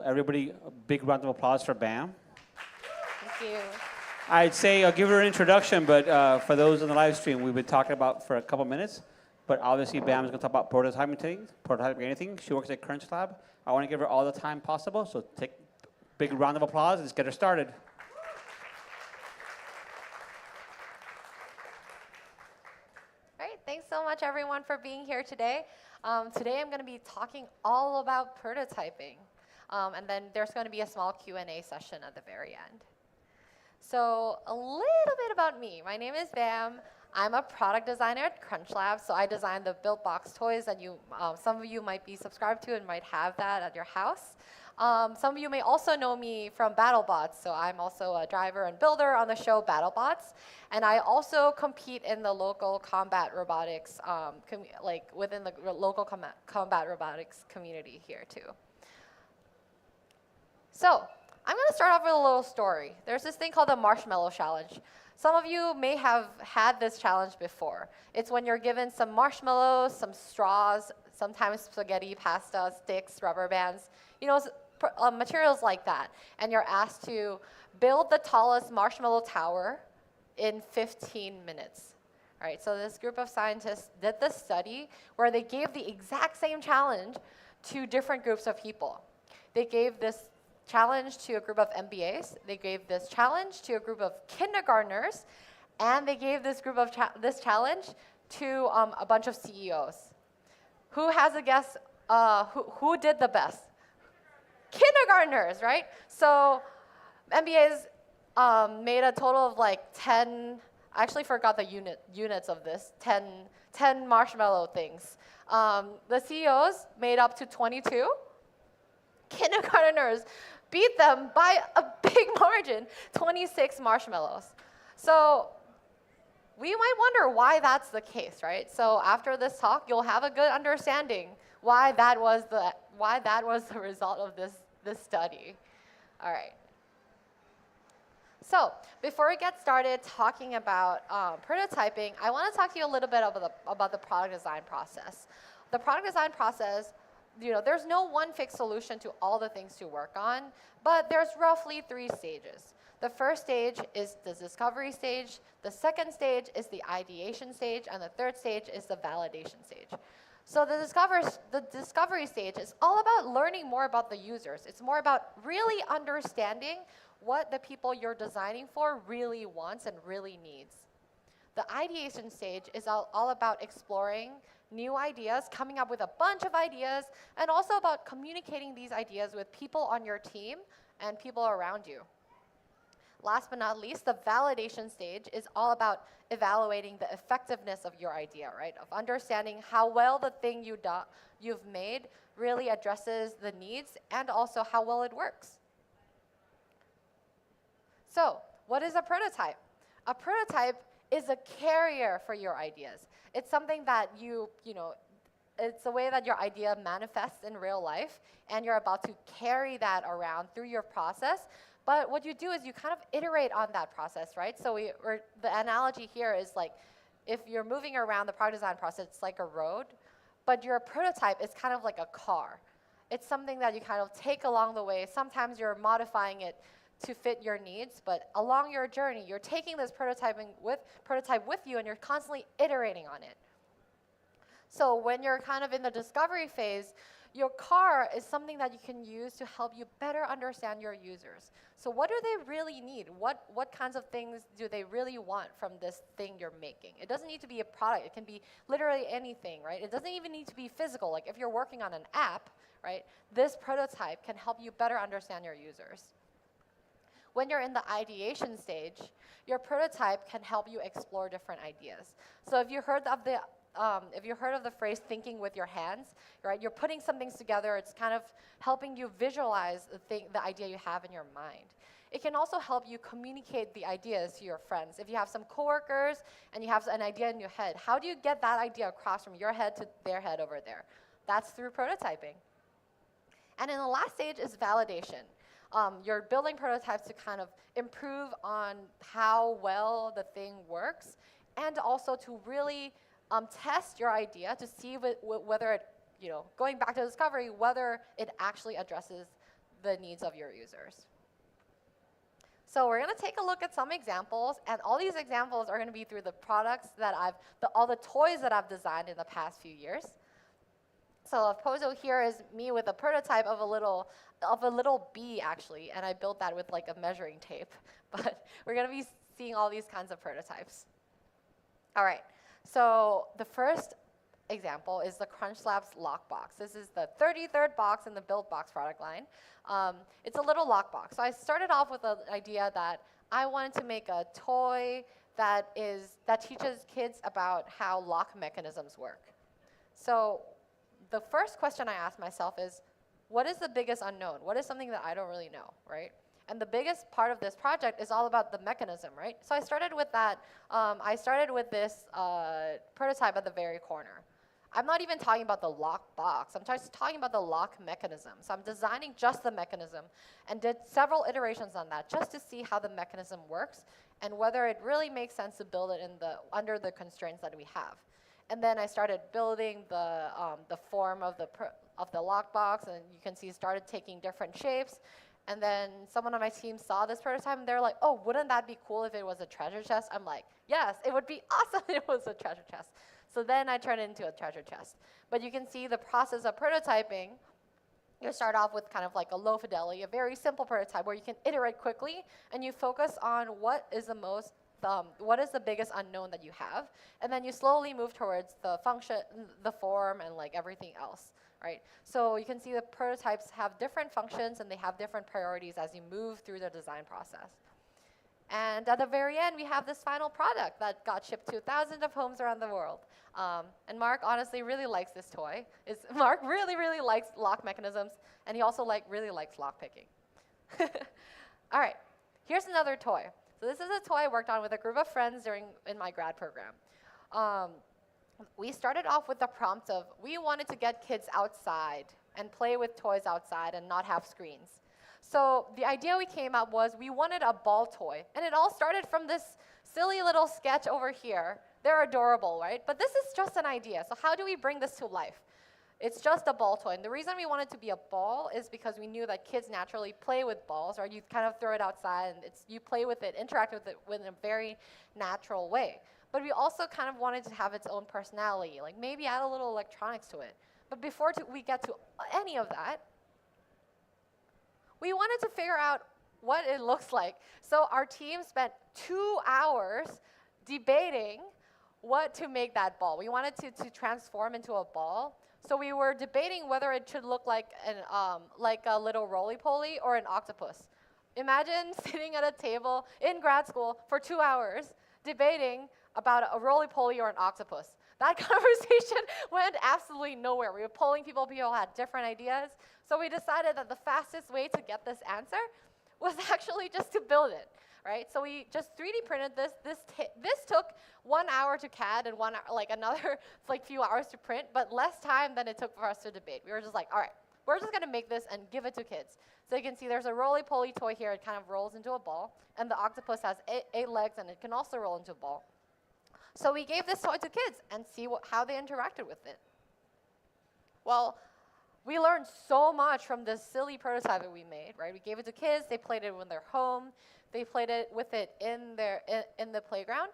So everybody, a big round of applause for Bam. Thank you. I'd say I'll give her an introduction, but for those on the live stream, we've been talking about for a couple minutes. But obviously, Bam is going to talk about prototyping things, prototyping anything. She works at CrunchLab. I want to give her all the time possible, so take a big round of applause and let's get her started. Great. Thanks so much, everyone, for being here today. Today, I'm going to be talking all about prototyping. And then there's going to be a small Q&A session at the very end. So a little bit about me. My name is Bam. I'm a product designer at CrunchLabs, so I design the Build Box toys that some of you might be subscribed to and might have that at your house. Some of you may also know me from BattleBots, so I'm also a driver and builder on the show BattleBots, and I also compete in the local combat robotics, within the local combat robotics community here too. So I'm going to start off with a little story. There's this thing called the Marshmallow Challenge. Some of you may have had this challenge before. It's when you're given some marshmallows, some straws, sometimes spaghetti, pasta, sticks, rubber bands, materials like that. And you're asked to build the tallest marshmallow tower in 15 minutes. All right, so this group of scientists did this study where they gave the exact same challenge to different groups of people. They gave this challenge to a group of MBAs. They gave this challenge to a group of kindergartners, and they gave this group of this challenge to a bunch of CEOs. Who has a guess? Who did the best? Kindergartners, right? So MBAs made a total of like 10. I actually forgot the units of this. 10 marshmallow things. The CEOs made up to 22. Kindergartners beat them by a big margin, 26 marshmallows. So we might wonder why that's the case, right? So after this talk, you'll have a good understanding why that was the result of this study. All right. So before we get started talking about prototyping, I want to talk to you a little bit about the product design process. The product design process, there's no one fixed solution to all the things to work on, but there's roughly 3 stages. The first stage is the discovery stage, the second stage is the ideation stage, and the third stage is the validation stage. So the discovery stage is all about learning more about the users. It's more about really understanding what the people you're designing for really wants and really needs. The ideation stage is all about exploring new ideas, coming up with a bunch of ideas, and also about communicating these ideas with people on your team and people around you. Last but not least, the validation stage is all about evaluating the effectiveness of your idea, right? Of understanding how well the thing you've made really addresses the needs and also how well it works. So, what is a prototype? A prototype is a carrier for your ideas. It's something that it's a way that your idea manifests in real life, and you're about to carry that around through your process. But what you do is you kind of iterate on that process, right? So the analogy here is like, if you're moving around the product design process, it's like a road, but your prototype is kind of like a car. It's something that you kind of take along the way. Sometimes you're modifying it to fit your needs, but along your journey, you're taking this prototype with you, and you're constantly iterating on it. So when you're kind of in the discovery phase, your car is something that you can use to help you better understand your users. So what do they really need? What kinds of things do they really want from this thing you're making? It doesn't need to be a product. It can be literally anything, right? It doesn't even need to be physical. Like if you're working on an app, right, this prototype can help you better understand your users. When you're in the ideation stage, your prototype can help you explore different ideas. So if you heard of the phrase thinking with your hands, right? You're putting some things together. It's kind of helping you visualize the idea you have in your mind. It can also help you communicate the ideas to your friends. If you have some coworkers and you have an idea in your head, how do you get that idea across from your head to their head over there? That's through prototyping. And in the last stage is validation. You're building prototypes to kind of improve on how well the thing works, and also to really test your idea to see whether it, going back to discovery, whether it actually addresses the needs of your users. So we're going to take a look at some examples, and all these examples are going to be through the products that all the toys that I've designed in the past few years. So a photo here is me with a prototype of a little bee, actually, and I built that with like a measuring tape. But we're going to be seeing all these kinds of prototypes. All right, so the first example is the CrunchLabs Lockbox. This is the 33rd box in the Build Box product line. It's a little lockbox. So I started off with the idea that I wanted to make a toy that teaches kids about how lock mechanisms work. So the first question I asked myself is, what is the biggest unknown? What is something that I don't really know, right? And the biggest part of this project is all about the mechanism, right? So I started with that. I started with this prototype at the very corner. I'm not even talking about the lock box. I'm just talking about the lock mechanism. So I'm designing just the mechanism and did several iterations on that just to see how the mechanism works and whether it really makes sense to build it under the constraints that we have. And then I started building the form of the lock box, and you can see it started taking different shapes. And then someone on my team saw this prototype, and they're like, oh, wouldn't that be cool if it was a treasure chest? I'm like, yes, it would be awesome if it was a treasure chest. So then I turned it into a treasure chest. But you can see the process of prototyping. You start off with kind of like a low fidelity, a very simple prototype where you can iterate quickly, and you focus on what is the biggest unknown that you have, and then you slowly move towards the function, the form, and like everything else, right? So you can see the prototypes have different functions, and they have different priorities as you move through the design process. And at the very end, we have this final product that got shipped to thousands of homes around the world. And Mark honestly really likes this toy. Mark really, really likes lock mechanisms, and he also really likes lock picking. All right, here's another toy. So this is a toy I worked on with a group of friends in my grad program. We started off with the prompt of, we wanted to get kids outside and play with toys outside and not have screens. So the idea we came up was we wanted a ball toy. And it all started from this silly little sketch over here. They're adorable, right? But this is just an idea. So how do we bring this to life? It's just a ball toy. And the reason we wanted it to be a ball is because we knew that kids naturally play with balls, right? You kind of throw it outside, and you play with it, interact with it in a very natural way. But we also kind of wanted to have its own personality, like maybe add a little electronics to it. But before we get to any of that, we wanted to figure out what it looks like. So our team spent 2 hours debating what to make that ball. We wanted to transform into a ball. So we were debating whether it should look like a little roly-poly or an octopus. Imagine sitting at a table in grad school for 2 hours debating about a roly-poly or an octopus. That conversation went absolutely nowhere. We were polling people had different ideas. So we decided that the fastest way to get this answer was actually just to build it, right? So we just 3D printed this. This took 1 hour to CAD and another few hours to print, but less time than it took for us to debate. We were just like, all right, we're just going to make this and give it to kids. So you can see there's a roly-poly toy here. It kind of rolls into a ball, and the octopus has 8 legs, and it can also roll into a ball. So we gave this toy to kids and see how they interacted with it. Well, we learned so much from this silly prototype that we made, right? We gave it to kids. They played it when they're home. They played it with it in the playground.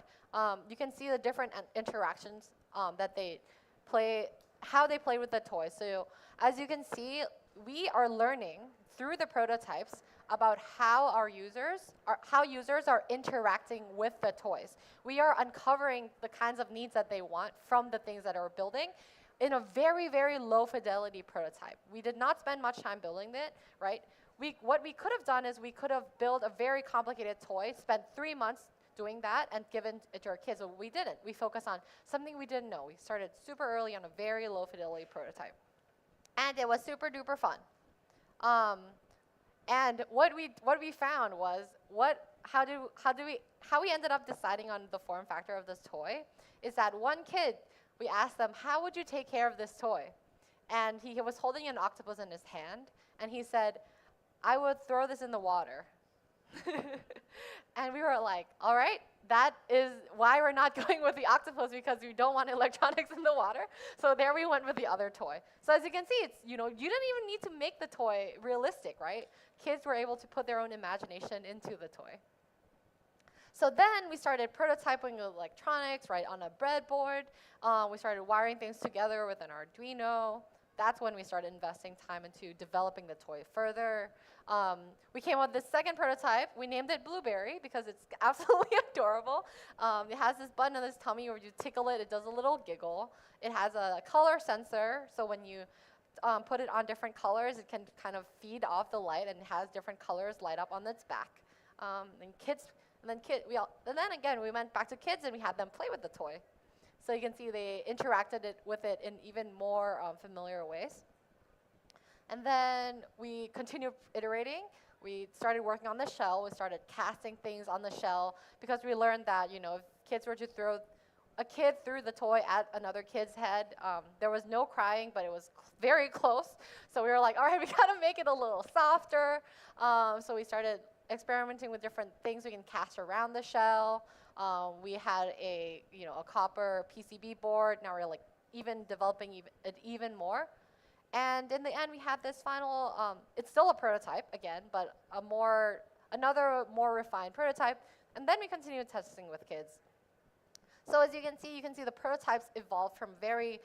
You can see the different interactions that they play, how they play with the toys. So as you can see, we are learning through the prototypes about how users are interacting with the toys. We are uncovering the kinds of needs that they want from the things that are building in a very, very low fidelity prototype. We did not spend much time building it, right? What we could have done is we could have built a very complicated toy, spent 3 months doing that, and given it to our kids. But we didn't. We focused on something we didn't know. We started super early on a very low fidelity prototype. And it was super duper fun. And what we found was how we ended up deciding on the form factor of this toy is that one kid, we asked them, how would you take care of this toy? And he was holding an octopus in his hand, and he said, I would throw this in the water. And we were like, all right, that is why we're not going with the octopus, because we don't want electronics in the water. So there we went with the other toy. So as you can see, it's, you didn't even need to make the toy realistic, right? Kids were able to put their own imagination into the toy. So then we started prototyping electronics, right, on a breadboard. We started wiring things together with an Arduino. That's when we started investing time into developing the toy further. We came up with this second prototype. We named it Blueberry because it's absolutely adorable. It has this button on its tummy where you tickle it, it does a little giggle. It has a color sensor, so when you put it on different colors, it can kind of feed off the light, and it has different colors light up on its back. And then again, we went back to kids and we had them play with the toy. So you can see they interacted with it in even more familiar ways. And then we continued iterating. We started working on the shell. We started casting things on the shell because we learned that, if kids were to throw a kid threw the toy at another kid's head, there was no crying, but it was very close. So we were like, all right, we got to make it a little softer. So we started experimenting with different things we can cast around the shell. We had a copper PCB board. Now we're even developing it even more. And in the end, we had this final. It's still a prototype again, but another more refined prototype. And then we continued testing with kids. So as you can see the prototypes evolved from very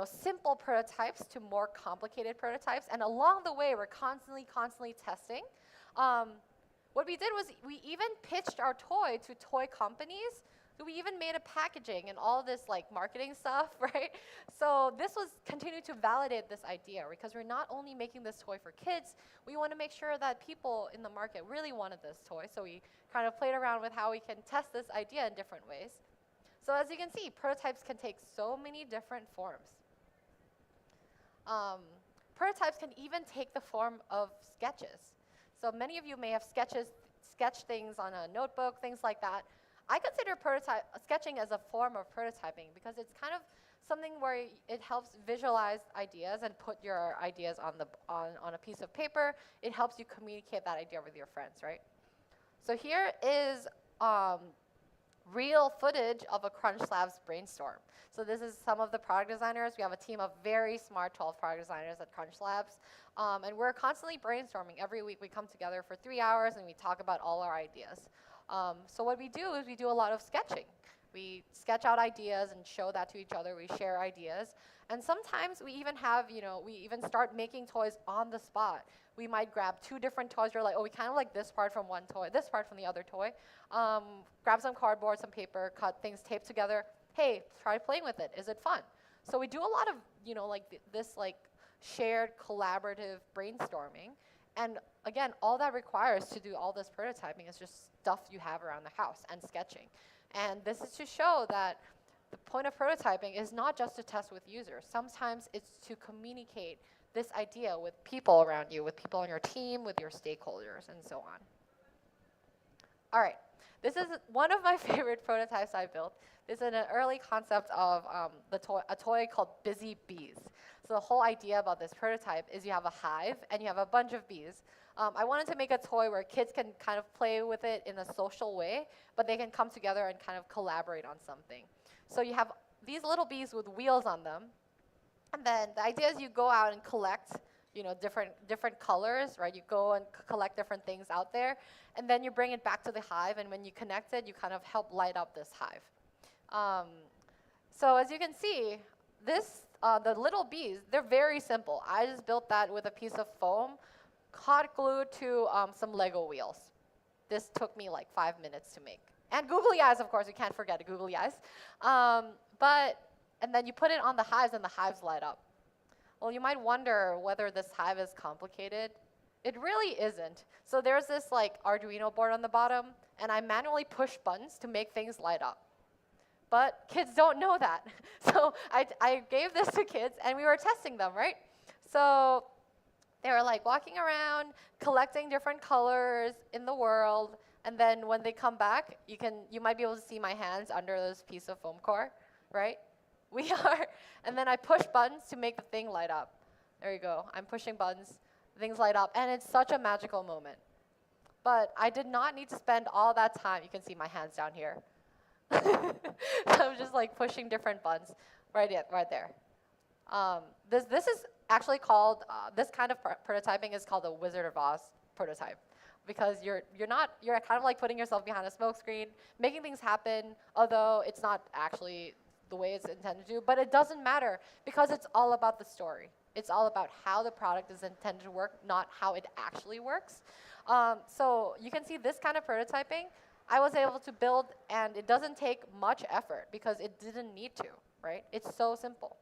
simple prototypes to more complicated prototypes. And along the way, we're constantly testing. What we did was we even pitched our toy to toy companies. So we even made a packaging and all this marketing stuff, right? So this was continuing to validate this idea, because we're not only making this toy for kids, we want to make sure that people in the market really wanted this toy. So we kind of played around with how we can test this idea in different ways. So as you can see, prototypes can take so many different forms. Prototypes can even take the form of sketches. So many of you may have sketched things on a notebook, things like that. I consider sketching as a form of prototyping because it's kind of something where it helps visualize ideas and put your ideas on a piece of paper. It helps you communicate that idea with your friends, right? So here is real footage of a CrunchLabs brainstorm. So this is some of the product designers. We have a team of very smart 12 product designers at CrunchLabs. And we're constantly brainstorming. Every week we come together for 3 hours and we talk about all our ideas. So what we do is we do a lot of sketching. We sketch out ideas and show that to each other. We share ideas. And sometimes we even have, we even start making toys on the spot. We might grab 2 different toys. We're like, oh, we kind of like this part from one toy, this part from the other toy. Grab some cardboard, some paper, cut things, tape together. Hey, try playing with it. Is it fun? So we do a lot of, this shared collaborative brainstorming. And again, all that requires to do all this prototyping is just stuff you have around the house and sketching. And this is to show that the point of prototyping is not just to test with users. Sometimes it's to communicate this idea with people around you, with people on your team, with your stakeholders, and so on. All right, this is one of my favorite prototypes I built. This is an early concept of a toy called Busy Bees. So the whole idea about this prototype is you have a hive and you have a bunch of bees. I wanted to make a toy where kids can kind of play with it in a social way, but they can come together and kind of collaborate on something. So you have these little bees with wheels on them. And then the idea is you go out and collect, different colors, right? You go and collect different things out there, and then you bring it back to the hive, and when you connect it, you kind of help light up this hive. So as you can see, the little bees, they're very simple. I just built that with a piece of foam, hot glue to some Lego wheels. This took me like 5 minutes to make. And googly eyes, of course, you can't forget googly eyes. And then you put it on the hives, and the hives light up. Well, you might wonder whether this hive is complicated. It really isn't. So there's this Arduino board on the bottom, and I manually push buttons to make things light up. But kids don't know that. So I gave this to kids, and we were testing them, right? So they were walking around, collecting different colors in the world, and then when they come back, you might be able to see my hands under this piece of foam core, right? And then I push buttons to make the thing light up. There you go. I'm pushing buttons, things light up, and it's such a magical moment. But I did not need to spend all that time. You can see my hands down here. I'm just like pushing different buttons right there. This is actually called, this kind of prototyping is called the Wizard of Oz prototype. Because you're kind of like putting yourself behind a smoke screen, making things happen, although it's not actually the way it's intended to, but it doesn't matter because it's all about the story. It's all about how the product is intended to work, not how it actually works. So you can see this kind of prototyping, I was able to build, and it doesn't take much effort because it didn't need to, right? It's so simple.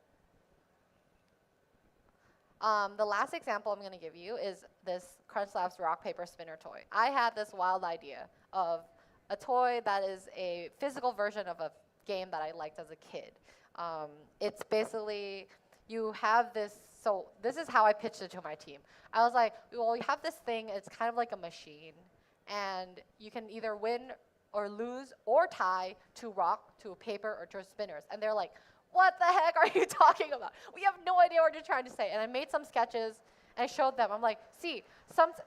The last example I'm going to give you is this CrunchLabs rock, paper, spinner toy. I had this wild idea of a toy that is a physical version of a game that I liked as a kid. It's basically, you have this, so this is how I pitched it to my team. I was like, well, you have this thing, it's kind of like a machine, and you can either win or lose or tie to rock, to paper, or to spinners. And they're like, what the heck are you talking about? We have no idea what you're trying to say. And I made some sketches, and I showed them. I'm like, see,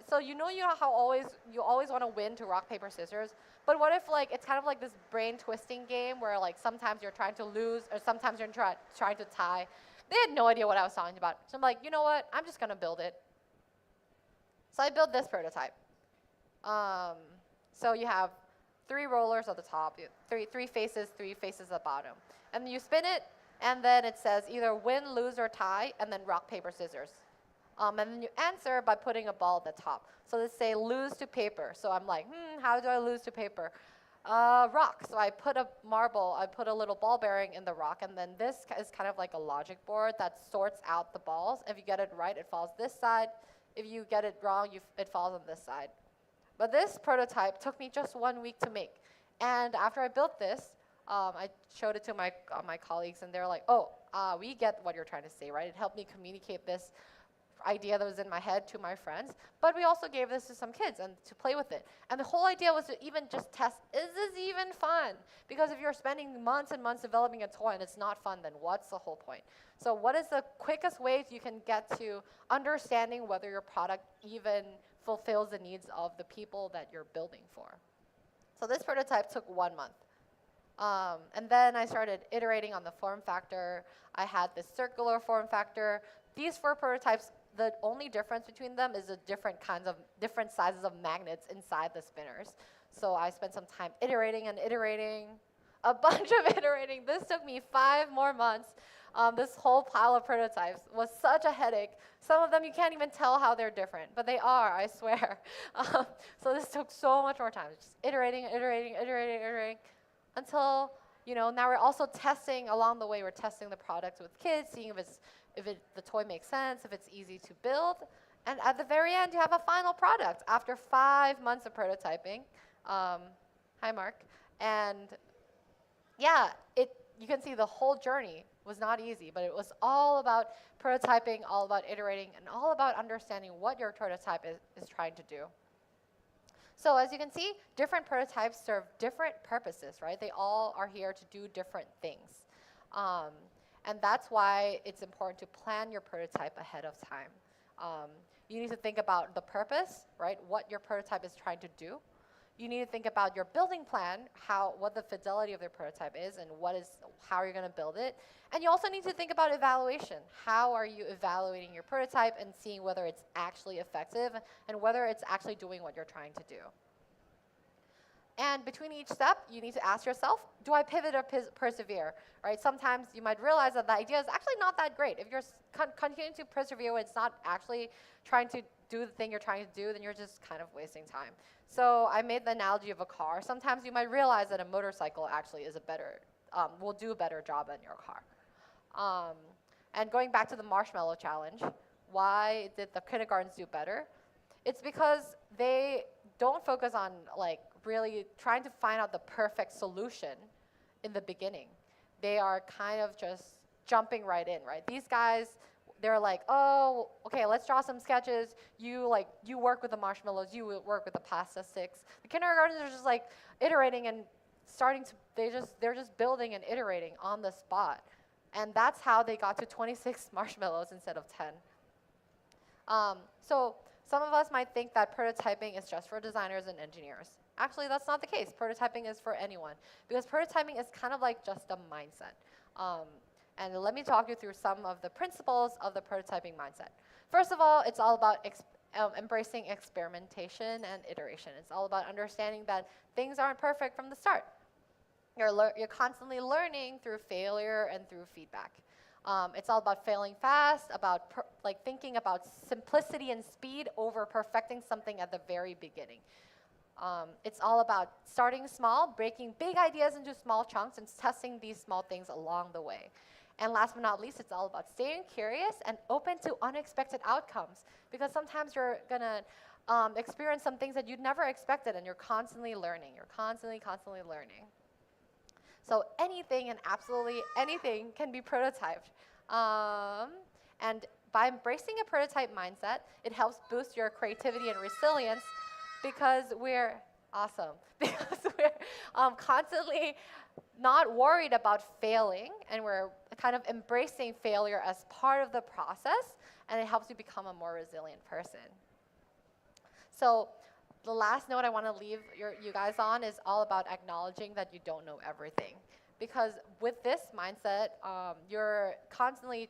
so you know how you always want to win to rock, paper, scissors? But what if like it's kind of like this brain twisting game where like sometimes you're trying to lose or sometimes you're trying to tie? They had no idea what I was talking about. So I'm like, you know what? I'm just going to build it. So I built this prototype. So you have 3 rollers at the top, three faces at the bottom. And you spin it, and then it says either win, lose, or tie, and then rock, paper, scissors. And then you answer by putting a ball at the top. So let's say lose to paper. So I'm like, how do I lose to paper? Rock. So I put a marble, I put a little ball bearing in the rock, and then this is kind of like a logic board that sorts out the balls. If you get it right, it falls this side. If you get it wrong, it falls on this side. But this prototype took me just 1 week to make. And after I built this, I showed it to my colleagues, and they're like, oh, we get what you're trying to say, right? It helped me communicate this idea that was in my head to my friends. But we also gave this to some kids and to play with it. And the whole idea was to even just test, is this even fun? Because if you're spending months and months developing a toy and it's not fun, then what's the whole point? So what is the quickest ways you can get to understanding whether your product even fulfills the needs of the people that you're building for? So this prototype took 1 month. And then I started iterating on the form factor. I had this circular form factor. These 4 prototypes, the only difference between them is the different sizes of magnets inside the spinners. So I spent some time iterating and iterating, a bunch of iterating. This took me 5 more months. This whole pile of prototypes was such a headache. Some of them you can't even tell how they're different, but they are, I swear. So this took so much more time, just iterating, until, now we're also testing along the way. We're testing the product with kids, seeing if the toy makes sense, if it's easy to build. And at the very end, you have a final product after 5 months of prototyping. Hi, Mark. And yeah, you can see the whole journey was not easy, but it was all about prototyping, all about iterating, and all about understanding what your prototype is trying to do. So as you can see, different prototypes serve different purposes, right? They all are here to do different things. And that's why it's important to plan your prototype ahead of time. You need to think about the purpose, right? What your prototype is trying to do. You need to think about your building plan, what the fidelity of the prototype is, and how you're going to build it. And you also need to think about evaluation. How are you evaluating your prototype and seeing whether it's actually effective and whether it's actually doing what you're trying to do? And between each step, you need to ask yourself, do I pivot or persevere? Right? Sometimes you might realize that the idea is actually not that great. If you're continuing to persevere when it's not actually trying to do the thing you're trying to do, then you're just kind of wasting time. So I made the analogy of a car. Sometimes you might realize that a motorcycle actually is will do a better job than your car. And going back to the Marshmallow challenge, why did the kindergartens do better? It's because they don't focus on really trying to find out the perfect solution in the beginning. They are kind of just jumping right in, right? These guys, they're like, oh, okay, let's draw some sketches. You work with the marshmallows, you work with the pasta sticks. The kindergartners are just iterating and they're just building and iterating on the spot. And that's how they got to 26 marshmallows instead of 10. So some of us might think that prototyping is just for designers and engineers. Actually, that's not the case. Prototyping is for anyone, because prototyping is kind of like just a mindset. And let me talk you through some of the principles of the prototyping mindset. First of all, it's all about embracing experimentation and iteration. It's all about understanding that things aren't perfect from the start. You're constantly learning through failure and through feedback. It's all about failing fast, about thinking about simplicity and speed over perfecting something at the very beginning. It's all about starting small, breaking big ideas into small chunks, and testing these small things along the way. And last but not least, it's all about staying curious and open to unexpected outcomes, because sometimes you're going to experience some things that you'd never expected, and you're constantly learning. You're constantly learning. So anything and absolutely anything can be prototyped. And by embracing a prototype mindset, it helps boost your creativity and resilience, because we're awesome. Because we're constantly not worried about failing, and we're kind of embracing failure as part of the process, and it helps you become a more resilient person. So the last note I want to leave you guys on is all about acknowledging that you don't know everything. Because with this mindset, you're constantly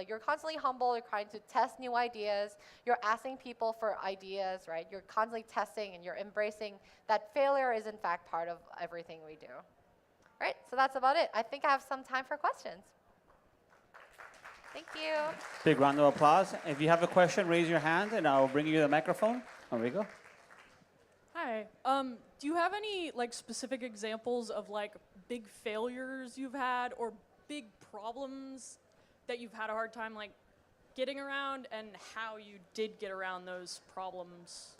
you're constantly humble, you're trying to test new ideas, you're asking people for ideas, right? You're constantly testing, and you're embracing that failure is in fact part of everything we do. Right, so that's about it. I think I have some time for questions. Thank you. Big round of applause. If you have a question, raise your hand, and I'll bring you the microphone. There we go. Hi. Do you have any specific examples of big failures you've had, or big problems that you've had a hard time getting around, and how you did get around those problems?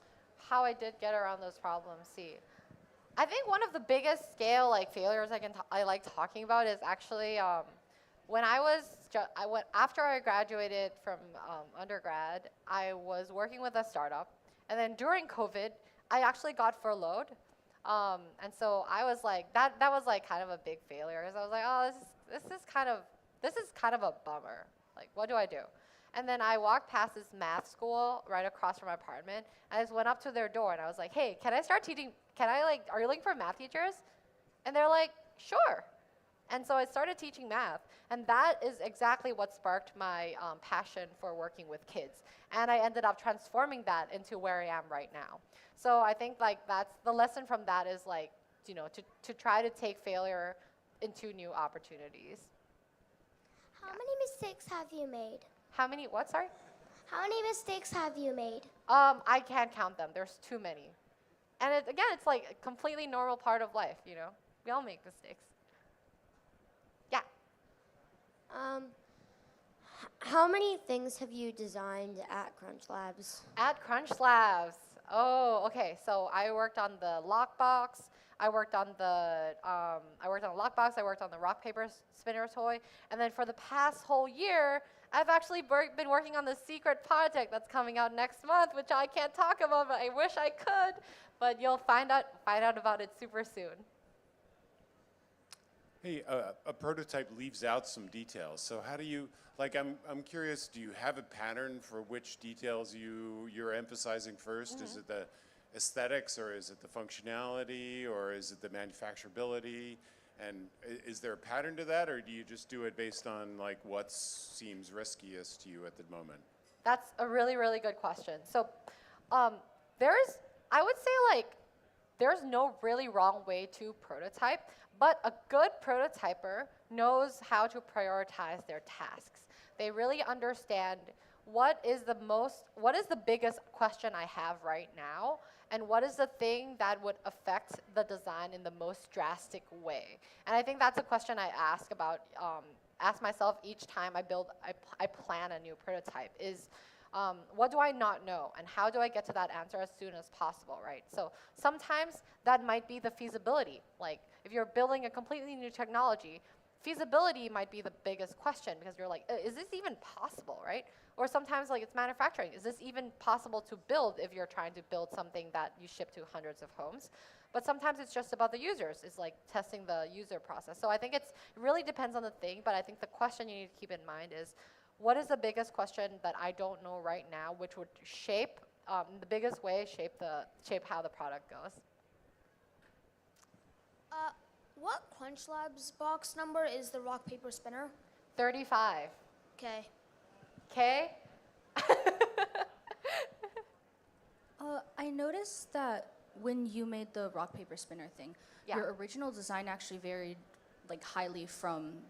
How I did get around those problems. See, I think one of the biggest scale failures I like talking about is actually when after I graduated from undergrad, I was working with a startup, and then during COVID, I actually got furloughed, and so I was that was kind of a big failure, because I was like, oh, this is kind of a bummer. What do I do? And then I walked past this math school right across from my apartment. I just went up to their door, and I was like, hey, can I start teaching? Are you looking for math teachers? And they're like, sure. And so I started teaching math. And that is exactly what sparked my passion for working with kids. And I ended up transforming that into where I am right now. So I think that's the lesson from that is to try to take failure into new opportunities. How many mistakes have you made? How many, what, sorry? How many mistakes have you made? I can't count them. There's too many. And again, it's a completely normal part of life, We all make mistakes. Yeah. How many things have you designed at CrunchLabs? At CrunchLabs. Oh, okay. So I worked on the Lockbox. I worked on the Lockbox. I worked on the rock paper spinner toy. And then for the past whole year, I've actually been working on the secret project that's coming out next month, which I can't talk about, but I wish I could. But you'll find out about it super soon. Hey, a prototype leaves out some details. So how do you, I'm curious, do you have a pattern for which details you're emphasizing first? Mm-hmm. Is it the aesthetics, or is it the functionality, or is it the manufacturability? And is there a pattern to that, or do you just do it based on what seems riskiest to you at the moment? That's a really, really good question. So I would say there's no really wrong way to prototype, but a good prototyper knows how to prioritize their tasks. They really understand what is the biggest question I have right now, and what is the thing that would affect the design in the most drastic way. And I think that's a question I ask myself each time I plan a new prototype is, what do I not know, and how do I get to that answer as soon as possible, right? So sometimes that might be the feasibility. If you're building a completely new technology, feasibility might be the biggest question, because you're is this even possible, right? Or sometimes it's manufacturing. Is this even possible to build if you're trying to build something that you ship to hundreds of homes? But sometimes it's just about the users. It's testing the user process. So I think it really depends on the thing, but I think the question you need to keep in mind is, what is the biggest question that I don't know right now, which would shape in the biggest way, shape how the product goes. What CrunchLabs box number is the rock, paper, spinner? 35. Okay. Okay? I noticed that when you made the rock paper spinner thing, Yeah. your original design actually varied like highly from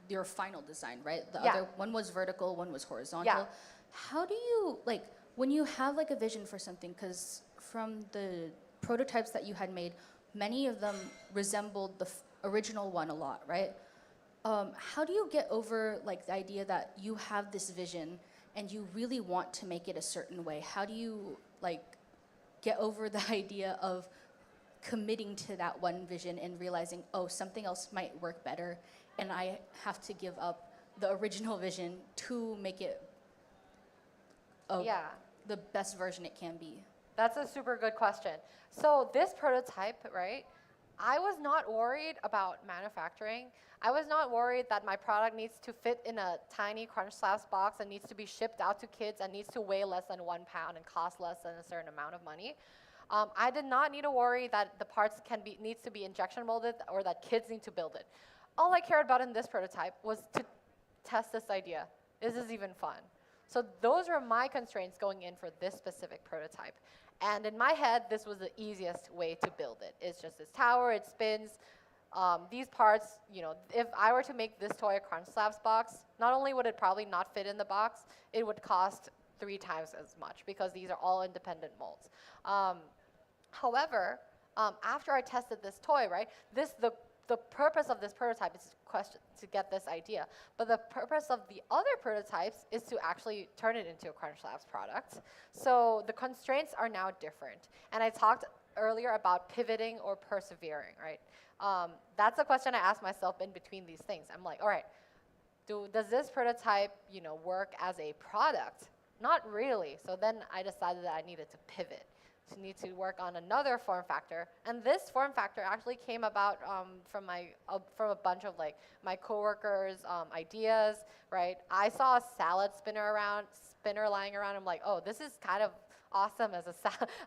your final design, right? The Yeah. other one was vertical, one was horizontal. Yeah. How do you like when you have like a vision for something? Because from the prototypes that you had made, many of them resembled the original one a lot, right? How do you get over like the idea that you have this vision and you really want to make it a certain way? How do you like get over the idea of committing to that one vision and realizing, oh, something else might work better and I have to give up the original vision to make it Yeah. the best version it can be? That's a super good question. So this prototype, right, I was not worried about manufacturing. I was not worried that my product needs to fit in a tiny CrunchLabs box and needs to be shipped out to kids and needs to weigh less than 1 pound and cost less than a certain amount of money. I did not need to worry that the parts needs to be injection molded or that kids need to build it. All I cared about in this prototype was to test this idea. Is this even fun? So those were my constraints going in for this specific prototype. And in my head, this was the easiest way to build it. It's just this tower, it spins. These parts, you know, if I were to make this toy a CrunchLabs box, not only would it probably not fit in the box, it would cost 3 times as much because these are all independent molds. However, after I tested this toy, right, the purpose of this prototype is to get this idea. But the purpose of the other prototypes is to actually turn it into a CrunchLabs product. So the constraints are now different. And I talked earlier about pivoting or persevering, right? That's a question I asked myself in between these things. I'm like, all right, does this prototype, you know, work as a product? Not really. So then I decided that I needed to pivot. To need to work on another form factor, and this form factor actually came about from a bunch of like my coworkers' ideas. Right, I saw a salad spinner lying around. I'm like, oh, this is kind of awesome as a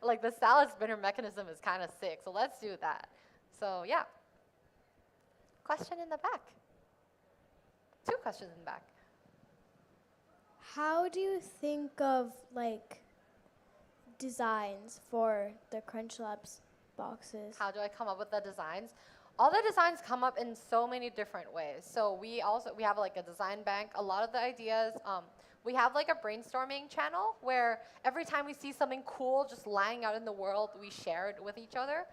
like the salad spinner mechanism is kind of sick. So let's do that. So yeah. Question in the back. 2 questions in the back. How do you think of like designs for the CrunchLabs boxes? How do I come up with the designs? All the designs come up in so many different ways. So we have like a design bank. A lot of the ideas, we have like a brainstorming channel where every time we see something cool just lying out in the world, we share it with each other.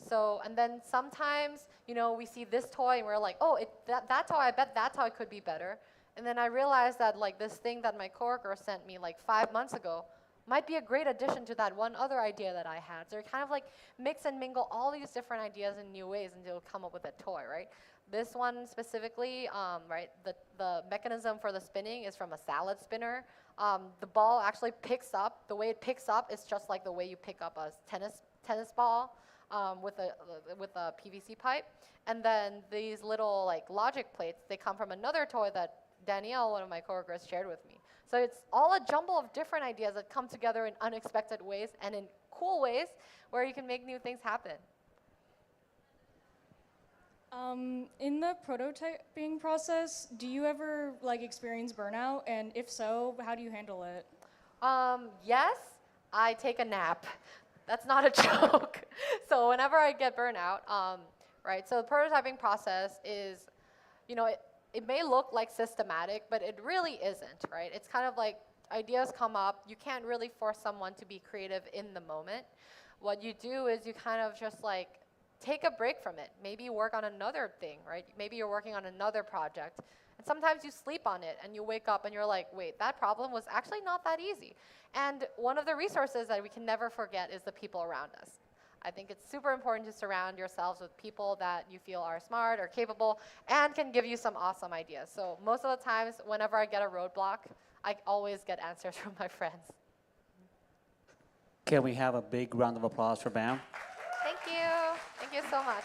So, and then sometimes, you know, we see this toy and we're like, oh, that toy, I bet that toy could be better. And then I realized that like this thing that my coworker sent me like 5 months ago might be a great addition to that one other idea that I had. So you kind of like mix and mingle all these different ideas in new ways until you come up with a toy, right? This one specifically, right, the mechanism for the spinning is from a salad spinner. The ball actually picks up. The way it picks up is just like the way you pick up a tennis ball with a PVC pipe. And then these little like logic plates, they come from another toy that Danielle, one of my coworkers, shared with me. So it's all a jumble of different ideas that come together in unexpected ways and in cool ways where you can make new things happen. In the prototyping process, do you ever like experience burnout? And if so, how do you handle it? Yes, I take a nap. That's not a joke. So whenever I get burnout, right, so the prototyping process is, you know, it may look like systematic, but it really isn't, right? It's kind of like ideas come up. You can't really force someone to be creative in the moment. What you do is you kind of just like take a break from it. Maybe you work on another thing, right? Maybe you're working on another project. And sometimes you sleep on it and you wake up and you're like, wait, that problem was actually not that easy. And one of the resources that we can never forget is the people around us. I think it's super important to surround yourselves with people that you feel are smart or capable and can give you some awesome ideas. So most of the times, whenever I get a roadblock, I always get answers from my friends. Can we have a big round of applause for Bam? Thank you. Thank you so much.